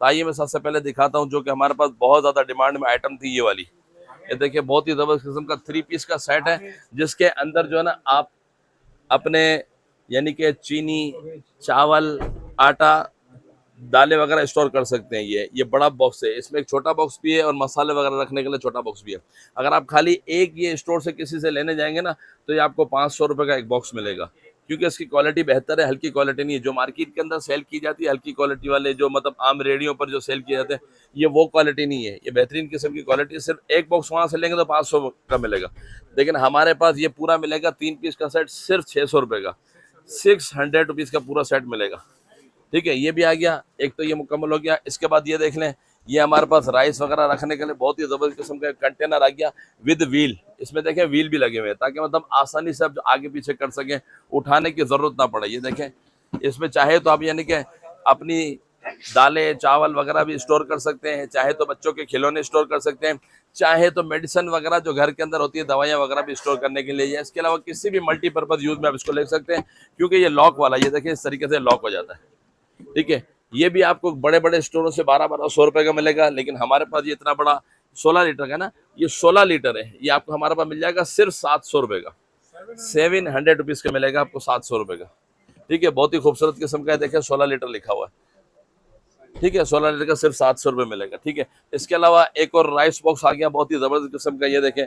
तो आइए मैं सबसे पहले दिखाता हूँ जो कि हमारे पास बहुत ज़्यादा डिमांड में आइटम थी, ये वाली। ये देखिए बहुत ही ज़बरदस्त किस्म का 3 पीस का सेट है, जिसके अंदर जो है ना आप अपने यानी कि चीनी, चावल, आटा, दालें वगैरह स्टोर कर सकते हैं। ये बड़ा बॉक्स है, इसमें एक छोटा बॉक्स भी है और मसाले वगैरह रखने के लिए छोटा बॉक्स भी है। अगर आप खाली एक ये स्टोर से किसी से लेने जाएंगे ना, तो ये आपको 500 रुपये का एक बॉक्स मिलेगा, क्योंकि इसकी क्वालिटी बेहतर है, हल्की क्वालिटी नहीं है। जो मार्केट के अंदर सेल की जाती है हल्की क्वालिटी वाले, जो मतलब आम रेडियो पर जो सेल किए जाते हैं, ये वो क्वालिटी नहीं है। ये बेहतरीन किस्म की क्वालिटी है। सिर्फ एक बॉक्स वहाँ से लेंगे तो 500 का मिलेगा, लेकिन हमारे पास ये पूरा मिलेगा 3 पीस का सेट सिर्फ 600 रुपये का। 600 रुपीज़ का पूरा सेट मिलेगा। ठीक है, ये भी आ गया, एक तो ये मुकम्मल हो गया। इसके बाद ये देख लें, ये हमारे पास राइस वगैरह रखने के लिए बहुत ही ज़बरदस्त किस्म का कंटेनर आ गया विद व्हील। इसमें देखें व्हील भी लगे हुए हैं, ताकि मतलब आसानी से आप आगे पीछे कर सकें, उठाने की ज़रूरत ना पड़े। ये देखें, इसमें चाहे तो आप यानी कि अपनी दालें चावल वगैरह भी स्टोर कर सकते हैं, चाहे तो बच्चों के खिलौने स्टोर कर सकते हैं, चाहे तो मेडिसिन वगैरह जो घर के अंदर होती है दवाइयाँ वगैरह भी स्टोर करने के लिए। इसके अलावा किसी भी मल्टीपर्पज़ यूज़ में आप इसको ले सकते हैं, क्योंकि ये लॉक वाला, ये देखें इस तरीके से लॉक हो जाता है। ठीक है, ये भी आपको बड़े बड़े स्टोरों से 1200 रुपए का मिलेगा, लेकिन हमारे पास ये इतना बड़ा 16 लीटर का ना, ये 16 लीटर है, ये आपको हमारे पास मिल जाएगा सिर्फ 700 रुपए का। 700 रुपीज़ का मिलेगा आपको 700 रुपए का। ठीक है, बहुत ही खूबसूरत किस्म का है, देखिए 16 लीटर लिखा हुआ है। ठीक है, 16 लीटर का सिर्फ 700 रुपये मिलेगा। ठीक है, इसके अलावा एक और राइस बॉक्स आ गया बहुत ही जबरदस्त किस्म का, ये देखें।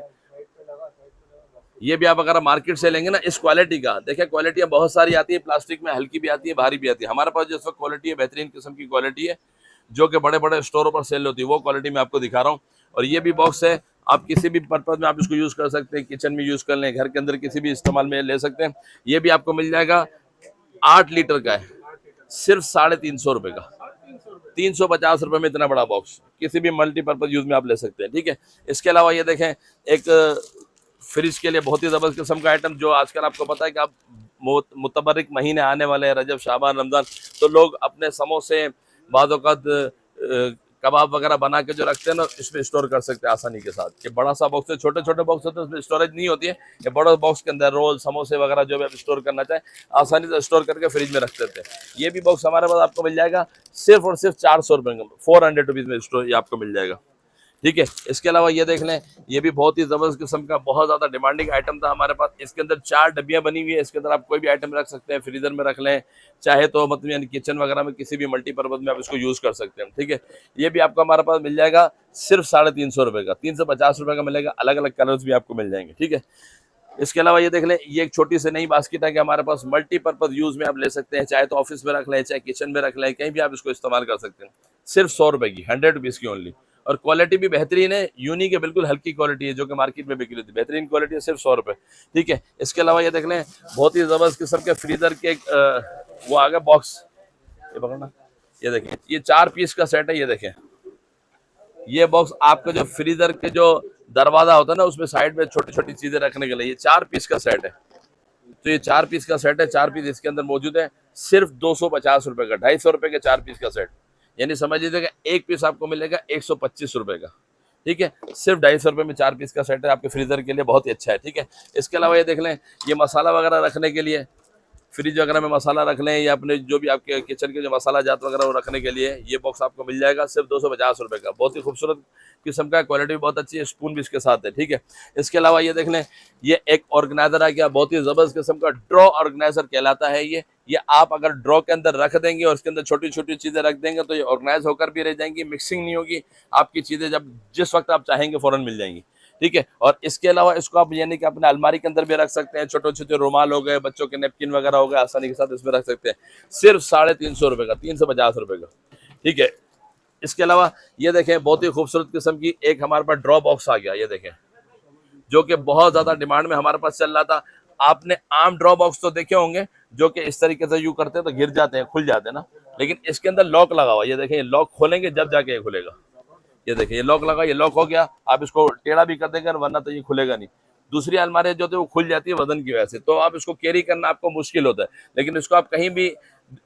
ये भी आप अगर मार्केट से लेंगे ना इस क्वालिटी का, देखिए क्वालिटियाँ बहुत सारी आती है, प्लास्टिक में हल्की भी आती है, भारी भी आती है। हमारे पास जो इस वक्त क्वालिटी है बेहतरीन किस्म की क्वालिटी है, जो कि बड़े बड़े स्टोरों पर सेल होती है, वो क्वालिटी मैं आपको दिखा रहा हूँ। और ये भी बॉक्स है, आप किसी भी पर्पज में आप इसको यूज़ कर सकते हैं, किचन में यूज़ कर लें, घर के अंदर किसी भी इस्तेमाल में ले सकते हैं। ये भी आपको मिल जाएगा 8 लीटर का है, सिर्फ 350 रुपये का। 350 रुपये में इतना बड़ा बॉक्स किसी भी मल्टीपर्पज यूज में आप ले सकते हैं। ठीक है, इसके अलावा ये देखें, एक फ्रिज के लिए बहुत ही ज़बरदस्त किस्म का आइटम, जो आजकल आपको पता है कि आप मुतबर्रिक महीने आने वाले हैं, रजब शाबान रमज़ान, तो लोग अपने समोसे बाज़ औक़ात कबाब वगैरह बना के जो रखते हैं ना, इसमें स्टोर कर सकते हैं आसानी के साथ। ये बड़ा सा बॉक्स है, छोटे छोटे बॉक्स होते हैं उसमें स्टोरेज नहीं होती है। ये बड़ा बॉक्स के अंदर रोल समोसे वगैरह जो भी आप स्टोर करना चाहें, आसानी से स्टोर करके फ्रिज में रख देते हैं। ये भी बॉक्स हमारे पास आपको मिल जाएगा सिर्फ और सिर्फ 400 रुपये में, 400 रुपीज़ में स्टोर ये आपको मिल जाएगा। ठीक है, इसके अलावा ये देख लें, ये भी बहुत ही ज़बरदस्त किस्म का बहुत ज़्यादा डिमांडिंग आइटम था हमारे पास। इसके अंदर 4 डब्बियाँ बनी हुई है, इसके अंदर आप कोई भी आइटम रख सकते हैं, फ्रीज़र में रख लें, चाहे तो मतलब यानी किचन वगैरह में किसी भी मल्टीपर्पज़ में आप इसको यूज़ कर सकते हैं। ठीक है, ये भी आपको हमारे पास मिल जाएगा सिर्फ 350 रुपये का, 350 रुपये का मिलेगा। अलग अलग कलर्स भी आपको मिल जाएंगे। ठीक है, इसके अलावा ये देख लें, ये एक छोटी सी नई बास्केट है कि हमारे पास मल्टीपर्पज़ यूज़ में आप ले सकते हैं, चाहे तो ऑफिस में रख लें, चाहे किचन में रख लें, कहीं भी आप इसको इस्तेमाल कर सकते हैं। सिर्फ 100 रुपये की, 100 रुपीज़ की ओनली। और क्वालिटी भी बेहतरीन है, यूनिक है, बिल्कुल हल्की क्वालिटी है, जो कि मार्केट में बिक्री होती है। बेहतरीन क्वालिटी है, सिर्फ 100 रुपये। ठीक है, इसके अलावा ये देख लें, बहुत ही ज़बरदस्त किस्म के फ्रीज़र के वो आ गया बॉक्स, ये पकड़ना, ये देखें, ये 4 पीस का सेट है। ये देखें, ये बॉक्स आपका जो फ्रीजर के जो दरवाजा होता है ना, उसमें साइड में छोटी छोटी चीजें रखने के लिए, ये 4 पीस का सेट है। तो ये 4 पीस का सेट है, 4 पीस इसके अंदर मौजूद है, सिर्फ 250 रुपए का, 250 रुपए के 4 पीस का सेट। यानी समझ लीजिएगा एक पीस आपको मिलेगा 125 रुपए का। ठीक है, सिर्फ 250 रुपए में 4 पीस का सेट है, आपके फ्रीजर के लिए बहुत ही अच्छा है। ठीक है, इसके अलावा ये देख लें, ये मसाला वगैरह रखने के लिए, फ्रिज वगैरह में मसाला रख लें, या अपने जो भी आपके किचन के जो मसाला जात वगैरह वो रखने के लिए, ये बॉक्स आपको मिल जाएगा सिर्फ 250 रुपये का। बहुत ही खूबसूरत किस्म का, क्वालिटी भी बहुत अच्छी है, स्पून भी इसके साथ है। ठीक है, इसके अलावा ये देख लें, ये एक ऑर्गेनाइजर आ गया, बहुत ही ज़बरदस्त किस्म का, ड्रॉ ऑर्गेनाइजर कहलाता है ये आप अगर ड्रॉ के अंदर रख देंगे और इसके अंदर छोटी छोटी चीज़ें रख देंगे, तो ये ऑर्गेनाइज होकर भी रह जाएंगी, मिक्सिंग नहीं होगी, आपकी चीज़ें जब जिस वक्त आप चाहेंगे फ़ौरन मिल जाएंगी। ठीक है, और इसके अलावा इसको आप यानी कि अपने अलमारी के अंदर भी रख सकते हैं, छोटे छोटे रुमाल हो गए, बच्चों के नेपकिन वगैरह हो गए, आसानी के साथ इसमें रख सकते हैं। सिर्फ 350 रुपये का, 350 रुपये का। ठीक है, इसके अलावा ये देखें, बहुत ही खूबसूरत किस्म की एक हमारे पास ड्रॉ बॉक्स आ गया, ये देखें, जो कि बहुत ज़्यादा डिमांड में हमारे पास चल रहा था। आपने आम ड्रॉ बॉक्स तो देखे होंगे, जो कि इस तरीके से यूँ करते हैं तो गिर जाते हैं, खुल जाते हैं ना, लेकिन इसके अंदर लॉक लगा हुआ, ये देखें, लॉक खोलेंगे जब जाके ये खुलेगा। ये देखिए, ये लॉक लगा, ये लॉक हो गया, आप इसको टेढ़ा भी कर देंगे वरना तो ये खुलेगा नहीं। दूसरी अलमारी जो होती है वो खुल जाती है वजन की वजह से, तो आप इसको कैरी करना आपको मुश्किल होता है, लेकिन इसको आप कहीं भी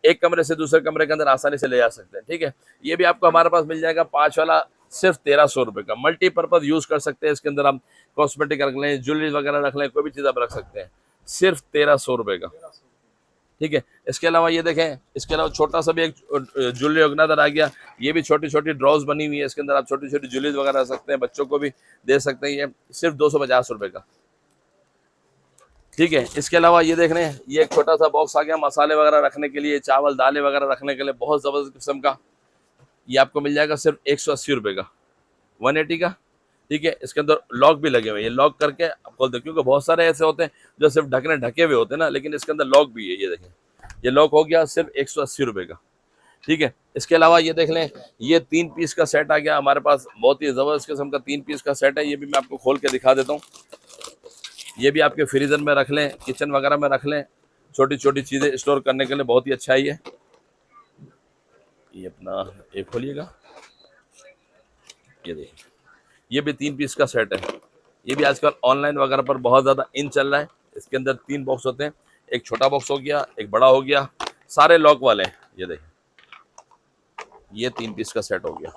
एक कमरे से दूसरे कमरे के अंदर आसानी से ले जा सकते हैं। ठीक है, ये भी आपको हमारे पास मिल जाएगा 5 वाला, सिर्फ 1300 रुपये का। मल्टीपर्पज़ यूज़ कर सकते हैं, इसके अंदर आप कॉस्मेटिक रख लें, ज्वेलरी वगैरह रख लें, कोई भी चीज़ आप रख सकते हैं, सिर्फ 1300 रुपये का। ठीक है। इसके अलावा ये देखें, इसके अलावा छोटा सा भी एक ज्वेलरी ऑर्गेनाइजर आ गया। ये भी छोटी छोटी ड्रॉज बनी हुई है, इसके अंदर आप छोटी छोटी ज्वेलरीज वगैरह रख सकते हैं, बच्चों को भी दे सकते हैं। ये सिर्फ 250 रुपए का। ठीक है। इसके अलावा ये देख रहे हैं, ये एक छोटा सा बॉक्स आ गया मसाले वगैरह रखने के लिए, चावल दालें वगैरह रखने के लिए, बहुत ज़बरदस्त किस्म का। ये आपको मिल जाएगा सिर्फ 180 रुपये का, 180 का। ठीक है। इसके अंदर लॉक भी लगे हुए हैं, ये लॉक करके आप खोल दो, क्योंकि बहुत सारे ऐसे होते हैं जो सिर्फ ढकने ढके हुए होते हैं ना, लेकिन इसके अंदर लॉक भी है। ये देखें, ये लॉक हो गया सिर्फ 180 रुपये का। ठीक है। इसके अलावा ये देख लें, ये 3 पीस का सेट आ गया हमारे पास, बहुत ही ज़बरदस्त किस्म का 3 पीस का सेट है। ये भी मैं आपको खोल के दिखा देता हूँ। ये भी आपके फ्रीजर में रख लें, किचन वगैरह में रख लें, छोटी छोटी चीज़ें स्टोर करने के लिए बहुत ही अच्छा है ये अपना एक खोलिएगा, ये देखिए, ये भी 3 पीस का सेट है। ये भी आजकल ऑनलाइन वगैरह पर बहुत ज़्यादा इन चल रहा है। इसके अंदर 3 बॉक्स होते हैं, एक छोटा बॉक्स हो गया, एक बड़ा हो गया, सारे लॉक वाले हैं। ये देखिए, ये 3 पीस का सेट हो गया,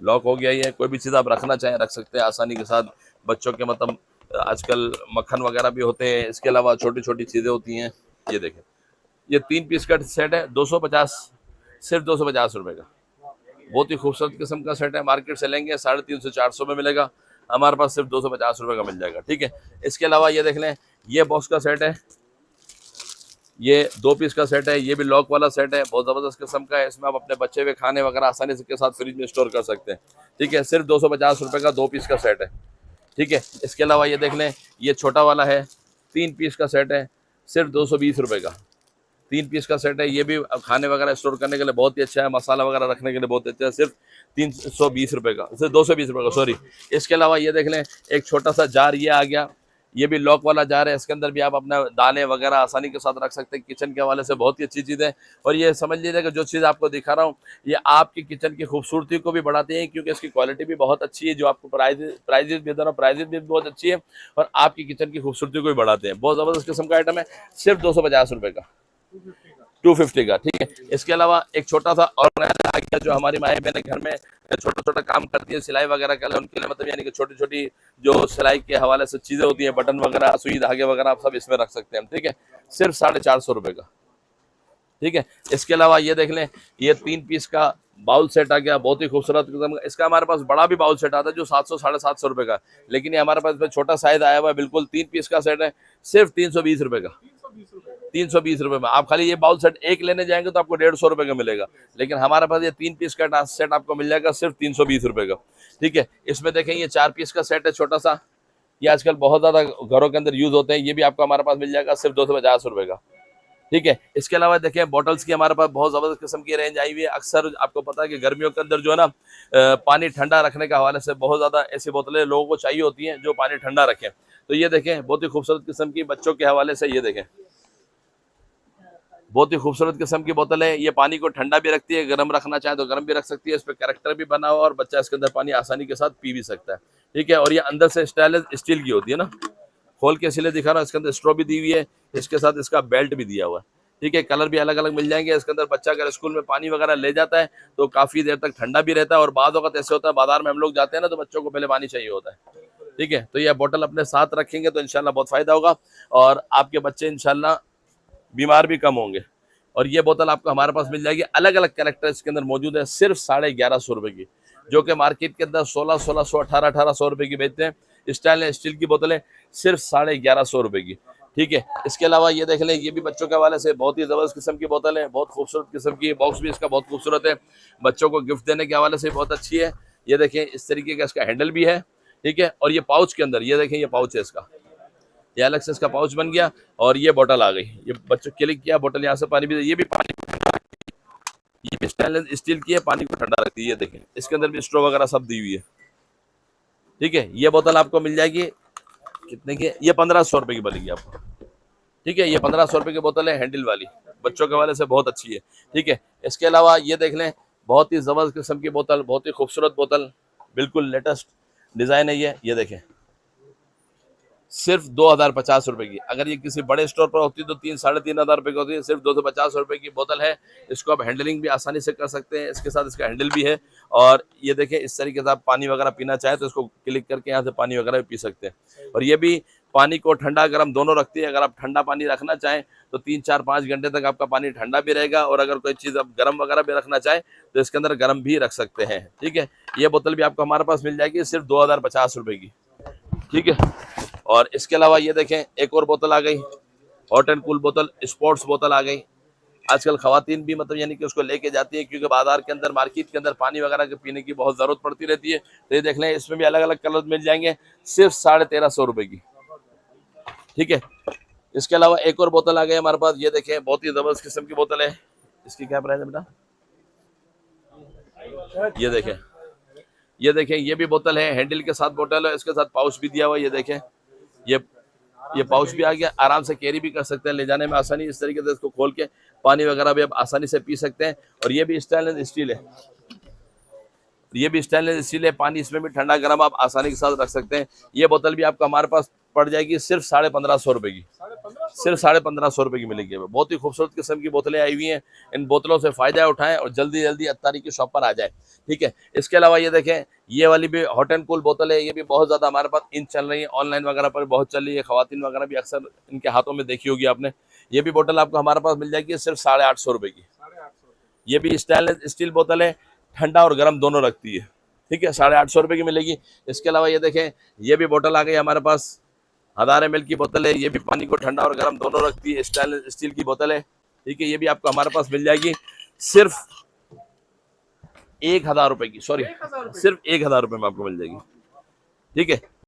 लॉक हो गया। ये कोई भी चीज़ आप रखना चाहें रख सकते हैं आसानी के साथ। बच्चों के मतलब आजकल मक्खन वगैरह भी होते हैं, इसके अलावा छोटी छोटी चीज़ें होती हैं। ये देखें, ये 3 पीस का सेट है, 250, सिर्फ 250 रुपये का। बहुत ही खूबसूरत किस्म का सेट है। मार्केट से लेंगे 350 400 में मिलेगा, हमारे पास सिर्फ 250 रुपये का मिल जाएगा। ठीक है। इसके अलावा ये देख लें, ये बॉक्स का सेट है, ये 2 पीस का सेट है। ये भी लॉक वाला सेट है, बहुत ज़बरदस्त किस्म का है। इसमें आप अपने बच्चे हुए खाने वगैरह आसानी से के साथ फ्रिज में स्टोर कर सकते हैं। ठीक है। सिर्फ 250 रुपये का 2 पीस का सेट है। ठीक है। इसके अलावा ये देख लें, ये छोटा वाला है, 3 पीस का सेट है, सिर्फ 220 रुपये का। 3 पीस का सेट है। ये भी खाने वगैरह स्टोर करने के लिए बहुत ही अच्छा है, मसाला वगैरह रखने के लिए बहुत अच्छा है। सिर्फ 320 रुपये का, सिर्फ 220 रुपये का, सॉरी। इसके अलावा ये देख लें, एक छोटा सा जार ये आ गया, ये भी लॉक वाला जार है। इसके अंदर भी आप अपना दालें वगैरह आसानी के साथ रख सकते हैं। किचन के हवाले से बहुत ही अच्छी चीज़ है। और ये समझ लीजिए कि जो चीज़ आपको दिखा रहा हूँ, ये आपकी किचन की खूबसूरती को भी बढ़ाते हैं, क्योंकि इसकी क्वालिटी भी बहुत अच्छी है। जो आपको प्राइजेज भी दे रहा हूँ, प्राइजेज भी बहुत अच्छी है, और आपकी किचन की खूबसूरती को भी बढ़ाते हैं। बहुत ज़बरदस्त किस्म का आइटम है, सिर्फ 250 रुपये का, 250 का। ठीक है। इसके अलावा एक छोटा सा ऑर्गेनाइजर आ गया, जो हमारी माएँ बहनें घर में छोटा छोटा काम करती है सिलाई वगैरह के लिए, उनके लिए मतलब यानी कि छोटी छोटी जो सिलाई के हवाले से चीज़ें होती हैं, बटन वगैरह, सुई धागे वगैरह, आप सब इसमें रख सकते हैं। ठीक है। सिर्फ 450 रुपये का। ठीक है। इसके अलावा ये देख लें, ये 3 पीस का बाउल सेट आ गया, बहुत ही खूबसूरत किस्म का। इसका हमारे पास बड़ा भी बाउल सेट आता है जो 700 750 रुपये का, लेकिन ये हमारे पास छोटा साइज आया हुआ है, बिल्कुल 3 पीस का सेट है, सिर्फ 320 रुपये का। 320 रुपये में आप खाली ये बाउल सेट एक लेने जाएंगे तो आपको 150 रुपये का मिलेगा, लेकिन हमारे पास ये 3 पीस का सेट आपको मिल जाएगा सिर्फ 320 रुपये का। ठीक है। इसमें देखें, ये 4 पीस का सेट है छोटा सा, ये आजकल बहुत ज़्यादा घरों के अंदर यूज़ होते हैं। ये भी आपको हमारे पास मिल जाएगा सिर्फ 250 रुपये का। ठीक है। इसके अलावा देखें, बॉटल्स की हमारे पास बहुत ज़बरदस्त किस्म की रेंज आई हुई है। अक्सर आपको पता है कि गर्मियों के अंदर जो है ना, पानी ठंडा रखने के हवाले से बहुत ज़्यादा ऐसी बोतलें लोगों को चाहिए होती हैं जो पानी ठंडा रखें। तो ये देखें, बहुत ही खूबसूरत किस्म की बच्चों के हवाले से, ये देखें, बहुत ही खूबसूरत किस्म की बोतल है। ये पानी को ठंडा भी रखती है, गर्म रखना चाहे तो गर्म भी रख सकती है। इस पर कैरेक्टर भी बना हुआ और बच्चा इसके अंदर पानी आसानी के साथ पी भी सकता है। ठीक है। और ये अंदर से स्टेनलेस स्टील की होती है ना, खोल के इसलिए दिखा रहा हूँ। इसके अंदर स्ट्रॉ भी दी हुई है, इसके साथ इसका बेल्ट भी दिया हुआ है। ठीक है। कलर भी अलग अलग मिल जाएंगे। इसके अंदर बच्चा अगर स्कूल में पानी वगैरह ले जाता है तो काफ़ी देर तक ठंडा भी रहता है। और बाद वक्त ऐसे होता है, बाजार में हम लोग जाते हैं ना, तो बच्चों को पहले पानी चाहिए होता है। ठीक है। तो ये बोतल अपने साथ रखेंगे तो इंशाल्लाह बहुत फ़ायदा होगा, और आपके बच्चे इंशाल्लाह बीमार भी कम होंगे। और ये बोतल आपको हमारे पास मिल जाएगी, अलग अलग कैरेक्टर इसके अंदर मौजूद है, सिर्फ 1150 रुपये की, जो कि मार्केट के अंदर 1600 1800 रुपये की बेचते हैं। स्टेनलेस स्टील की बोतलें सिर्फ 1150 रुपये की। ठीक है। इसके अलावा ये देख लें, ये भी बच्चों के हवाले से बहुत ही ज़बरदस्त किस्म की बोतल है, बहुत खूबसूरत किस्म की। बॉक्स भी इसका बहुत खूबसूरत है, बच्चों को गिफ्ट देने के हवाले से बहुत अच्छी है। ये देखें, इस तरीके का इसका हैंडल भी है। ठीक है। और ये पाउच के अंदर, ये देखें, ये पाउच है इसका, ये अलग से इसका पाउच बन गया। और ये बोतल आ गई, ये बच्चों क्लिक किया, बोतल यहाँ से पानी भी, ये भी पानी, ये भी स्टेनलेस स्टील की है, पानी को ठंडा रखती है। ये देखें, इसके अंदर भी स्ट्रॉ वगैरह सब दी हुई है। ठीक है। ये बोतल आपको मिल जाएगी कितने की, ये 1500 रुपये की बनेगी आपको। ठीक है। ये 1500 रुपये की बोतल है, हैंडल वाली, बच्चों के वाले से बहुत अच्छी है। ठीक है। इसके अलावा ये देख लें, बहुत ही ज़बरदस्त किस्म की बोतल, बहुत ही खूबसूरत बोतल, बिल्कुल लेटेस्ट डिज़ाइन है ये देखें, सिर्फ 2050 रुपये की। अगर ये किसी बड़े स्टोर पर होती तो 3-3.5 रुपये की होती है, सिर्फ 250 रुपये की बोतल है। इसको आप हैंडलिंग भी आसानी से कर सकते हैं, इसके साथ इसका हैंडल भी है। और ये देखें, इस तरीके से आप पानी वगैरह पीना चाहें तो इसको क्लिक करके यहाँ से पानी वगैरह भी पी सकते हैं। और ये भी पानी को ठंडा गर्म दोनों रखती है। अगर आप ठंडा पानी रखना चाहें तो 3-4-5 घंटे तक आपका पानी ठंडा भी रहेगा, और अगर कोई चीज़ आप गर्म वगैरह भी रखना चाहें तो इसके अंदर गर्म भी रख सकते हैं। ठीक है, ये बोतल भी आपको हमारे पास मिल जाएगी सिर्फ 2050 रुपये की। ठीक है, और इसके अलावा ये देखें एक और बोतल आ गई, हॉट एंड कूल बोतल, स्पोर्ट्स बोतल आ गई। आजकल खवातीन भी मतलब यानी कि उसको लेके जाती है, क्योंकि बाजार के अंदर मार्केट के अंदर पानी वगैरह के पीने की बहुत ज़रूरत पड़ती रहती है। तो ये देख लें, इसमें भी अलग अलग कलर मिल जाएंगे सिर्फ 1350 रुपये की। ठीक है, इसके अलावा एक और बोतल आ गई हमारे पास, ये देखें बहुत ही ज़बरदस्त किस्म की बोतल है। इसकी क्या प्राइस है बेटा? ये देखें, ये भी बोतल है, हैंडल के साथ बोतल है, इसके साथ पाउच भी दिया हुआ है। ये देखें, ये पाउच भी आ गया, आराम से कैरी भी कर सकते हैं, ले जाने में आसानी। इस तरीके से इसको खोल के पानी वगैरह भी आप आसानी से पी सकते हैं। और ये भी स्टेनलेस स्टील है, पानी इसमें भी ठंडा गर्म आप आसानी के साथ रख सकते हैं। ये बोतल भी आपको हमारे पास पड़ जाएगी सिर्फ 1550 रुपये की, सिर्फ 1550 रुपये की मिलेगी। बहुत ही खूबसूरत किस्म की बोतलें आई हुई हैं, इन बोतलों से फ़ायदा उठाएं और जल्दी जल्दी अत्तारी की शॉप पर आ जाए। ठीक है, इसके अलावा ये देखें, ये वाली भी हॉट एंड कूल बोतल है, ये भी बहुत ज़्यादा हमारे पास इन चल रही है, ऑनलाइन वगैरह पर बहुत चल रही है, खवातीन वगैरह भी अक्सर इनके हाथों में देखी होगी आपने। ये भी बोतल आपको हमारे पास मिल जाएगी सिर्फ 850 रुपये की। ये भी स्टेनलेस स्टील बोतल है, ठंडा और गर्म दोनों रखती है। ठीक है, 850 रुपये की मिलेगी। इसके अलावा ये देखें, ये भी बोतल आ गई हमारे पास, 1000 ml की बोतल है, ये भी पानी को ठंडा और गर्म दोनों रखती है, स्टेनलेस स्टील की बोतल है। ठीक है, ये भी आपको हमारे पास मिल जाएगी सिर्फ 1000 रुपये की, सॉरी सिर्फ 1000 रुपये में आपको मिल जाएगी। ठीक है,